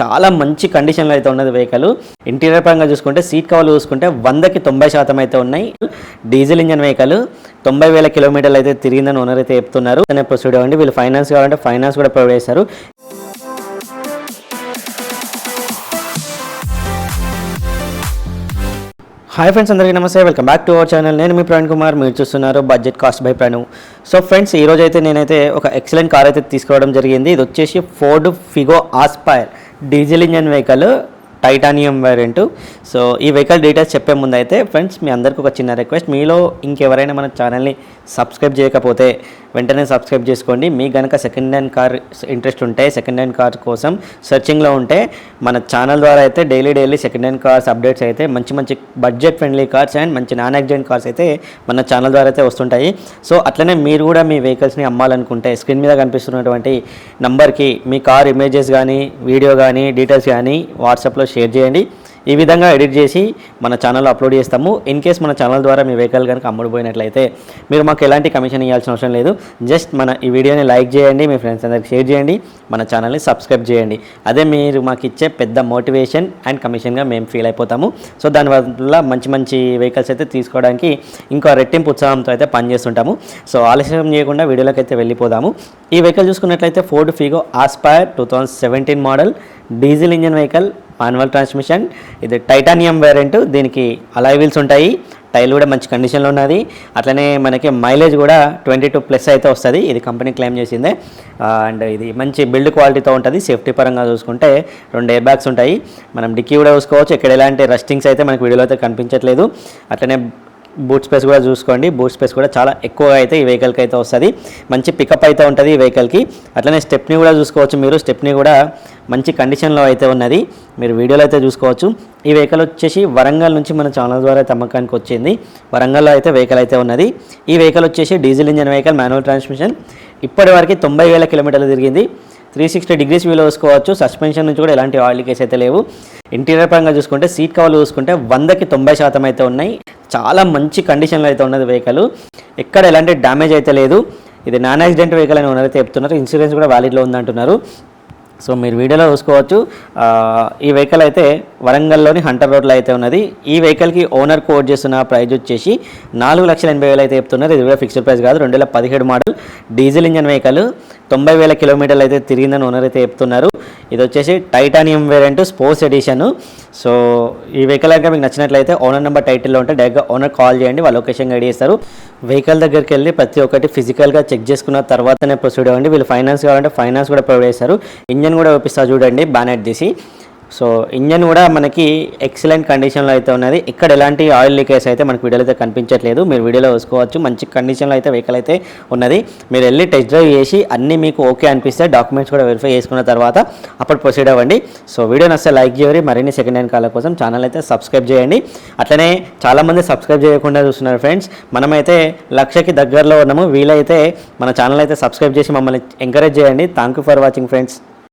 చాలా మంచి కండిషన్లో అయితే ఉన్నది వెహికల్. ఇంటీరియర్ పరంగా చూసుకుంటే సీట్ కవర్లు చూసుకుంటే 100కి 90% అయితే ఉన్నాయి. డీజిల్ ఇంజన్ వెహికల్ 90,000 కిలోమీటర్లు అయితే తిరిగిందని ఓనర్ అయితే చెప్తున్నారు. ప్రొసీడ్ అవ్వండి. వీళ్ళు ఫైనాన్స్ కావాలంటే ఫైనాన్స్ కూడా ప్రొవైడ్ చేస్తారు. హాయ్ ఫ్రెండ్స్, అందరికీ నమస్తే. Welcome back to our channel. నేను మీ ప్రవీణ్ కుమార్. మీరు చూస్తున్నారు budget cost by Pranav. So friends, ఈరోజు అయితే నేనైతే ఒక ఎక్సలెంట్ కార్ అయితే తీసుకోవడం జరిగింది. ఇది వచ్చేసి Ford Figo Aspire diesel engine vehicle, titanium variant. So ఈ వెహికల్ డీటెయిల్స్ చెప్పే ముందు అయితే ఫ్రెండ్స్, మీ అందరికీ ఒక చిన్న రిక్వెస్ట్. మీలో ఇంకెవరైనా మన ఛానల్ని సబ్స్క్రైబ్ చేయకపోతే వెంటనే సబ్స్క్రైబ్ చేసుకోండి. మీకు కనుక సెకండ్ హ్యాండ్ కార్ ఇంట్రెస్ట్ ఉంటే, సెకండ్ హ్యాండ్ కార్ కోసం సెర్చింగ్లో ఉంటే, మన ఛానల్ ద్వారా అయితే daily second hand cars updates అయితే మంచి బడ్జెట్ ఫ్రెండ్లీ కార్స్ అండ్ మంచి నాన్ యాక్సిడెంట్ కార్స్ అయితే మన ఛానల్ ద్వారా అయితే వస్తుంటాయి. సో అట్లనే మీరు కూడా మీ వెహికల్స్ని అమ్మాలనుకుంటే స్క్రీన్ మీద కనిపిస్తున్నటువంటి నంబర్కి మీ కార్ ఇమేజెస్ కానీ, వీడియో కానీ, డీటెయిల్స్ కానీ వాట్సాప్లో షేర్ చేయండి. ఈ విధంగా ఎడిట్ చేసి మన ఛానల్లో అప్లోడ్ చేస్తాము. ఇన్ కేస్ మన ఛానల్ ద్వారా మీ వెహికల్ కనుక అమ్ముడుపోయినట్లయితే మీరు మాకు ఎలాంటి కమిషన్ ఇవ్వాల్సిన అవసరం లేదు. జస్ట్ మన ఈ వీడియోని లైక్ చేయండి, మీ ఫ్రెండ్స్ అందరికి షేర్ చేయండి, మన ఛానల్ని సబ్స్క్రైబ్ చేయండి. అదే మీరు మాకు ఇచ్చే పెద్ద మోటివేషన్ అండ్ కమిషన్గా మేము ఫీల్ అయిపోతాము. సో దానివల్ల మంచి వెహికల్స్ అయితే తీసుకోవడానికి ఇంకా రెట్టింపు ఉత్సాహంతో అయితే పనిచేస్తుంటాము. సో ఆలస్యం చేయకుండా వీడియోలోకి అయితే వెళ్ళిపోదాము. ఈ వెహికల్ చూసుకున్నట్లయితే Ford Figo Aspire 2017 model diesel engine vehicle, manual transmission. ఇది టైటానియం వేరియంట్. దీనికి అలాయ్ వీల్స్ ఉంటాయి. టైల్ కూడా మంచి కండిషన్లో ఉన్నది. అట్లనే మనకి మైలేజ్ కూడా 22+ అయితే వస్తుంది. ఇది కంపెనీ క్లెయిమ్ చేసిందే. అండ్ ఇది మంచి బిల్డ్ క్వాలిటీతో ఉంటుంది. సేఫ్టీ పరంగా చూసుకుంటే 2 ఎయిర్ బ్యాగ్స్ ఉంటాయి. మనం డిక్కీ కూడా చూసుకోవచ్చు. ఇక్కడ ఎలాంటి రస్టింగ్స్ అయితే మనకి వీడియోలో అయితే కనిపించట్లేదు. అట్లనే బూట్ స్పేస్ కూడా చూసుకోండి. బూట్ స్పేస్ కూడా చాలా ఎక్కువగా అయితే ఈ వెహికల్కి అయితే వస్తుంది. మంచి పికప్ అయితే ఉంటుంది ఈ వెహికల్కి. అట్లనే స్టెప్ని కూడా చూసుకోవచ్చు. మీరు స్టెప్ని కూడా మంచి కండిషన్లో అయితే ఉన్నది. మీరు వీడియోలో అయితే చూసుకోవచ్చు. ఈ వెహికల్ వచ్చేసి వరంగల్ నుంచి మన ఛానల్ ద్వారా అమ్మకానికి వచ్చింది. వరంగల్లో అయితే వెహికల్ అయితే ఉన్నది. ఈ వెహికల్ వచ్చేసి diesel engine vehicle, manual transmission. ఇప్పటివరకు 90,000 కిలోమీటర్లు తిరిగింది. 360 డిగ్రీస్ వ్యూలో చూసుకోవచ్చు. సస్పెన్షన్ నుంచి కూడా ఎలాంటి ఆయిల్ లీకేజ్ అయితే లేవు. ఇంటీరియర్ పరంగా చూసుకుంటే సీట్ కవర్లు చూసుకుంటే 100కి 90% అయితే ఉన్నాయి. చాలా మంచి కండిషన్లో అయితే ఉన్నది వెహికల్. ఎక్కడ ఎలాంటి డ్యామేజ్ అయితే లేదు. ఇది నాన్ యాక్సిడెంట్ వెహికల్ అని ఓనర్ అయితే చెప్తున్నారు. ఇన్సూరెన్స్ కూడా వ్యాలిడ్లో ఉందంటున్నారు. సో మీరు వీడియోలో చూసుకోవచ్చు. ఈ వెహికల్ అయితే వరంగల్లోని హంటర్ రోడ్లో అయితే ఉన్నది. ఈ వెహికల్కి ఓనర్ కోట్ చేస్తున్న ప్రైజ్ వచ్చేసి 4,80,000 అయితే చెప్తున్నారు. ఇది కూడా ఫిక్స్డ్ ప్రైస్ కాదు. 2017 మోడల్ డీజిల్ ఇంజన్ వెహికల్, 90,000 కిలోమీటర్లు అయితే తిరిగిందని ఓనర్ అయితే చెప్తున్నారు. ఇది వచ్చేసి titanium variant sports edition. So ఈ వెహికల్ కనుక మీకు నచ్చినట్లయితే ఓనర్ నెంబర్ టైటిల్లో ఉంటే డైరెక్ట్గా ఓనర్ కాల్ చేయండి. వాళ్ళ లొకేషన్ గైడ్ చేస్తారు. వెహికల్ దగ్గరికి వెళ్ళి ప్రతి ఒక్కటి ఫిజికల్గా చెక్ చేసుకున్న తర్వాతనే ప్రొసీడ్ అవ్వండి. వీళ్ళు ఫైనాన్స్ కావాలంటే ఫైనాన్స్ కూడా ప్రొవైడ్ చేస్తారు. ఇంజన్ కూడా చూపిస్తారు చూడండి, బానెట్ తీసి. సో ఇంజన్ కూడా మనకి ఎక్సలెంట్ కండిషన్లో అయితే ఉన్నది. ఇక్కడ ఎలాంటి ఆయిల్ లీకేజ్ అయితే మనకు వీడియోలో అయితే కనిపించట్లేదు. మీరు వీడియోలో చూసుకోవచ్చు. మంచి కండిషన్లో అయితే వెహికల్ అయితే ఉన్నది. మీరు వెళ్ళి టెస్ట్ డ్రైవ్ చేసి అన్నీ మీకు ఓకే అనిపిస్తే డాక్యుమెంట్స్ కూడా వెరిఫై చేసుకున్న తర్వాత అప్పుడు ప్రొసీడ్ అవ్వండి. సో వీడియో నచ్చితే లైక్ చేయండి. మరిన్ని సెకండ్ హ్యాండ్ కార్ల కోసం ఛానల్ అయితే సబ్స్క్రైబ్ చేయండి. అట్లనే చాలామంది సబ్స్క్రైబ్ చేయకుండా చూస్తున్నారు ఫ్రెండ్స్. మనమైతే 1,00,000కి దగ్గరలో ఉన్నాము. వీలైతే మన ఛానల్ అయితే సబ్స్క్రైబ్ చేసి మమ్మల్ని ఎంకరేజ్ చేయండి. Thank you for watching friends.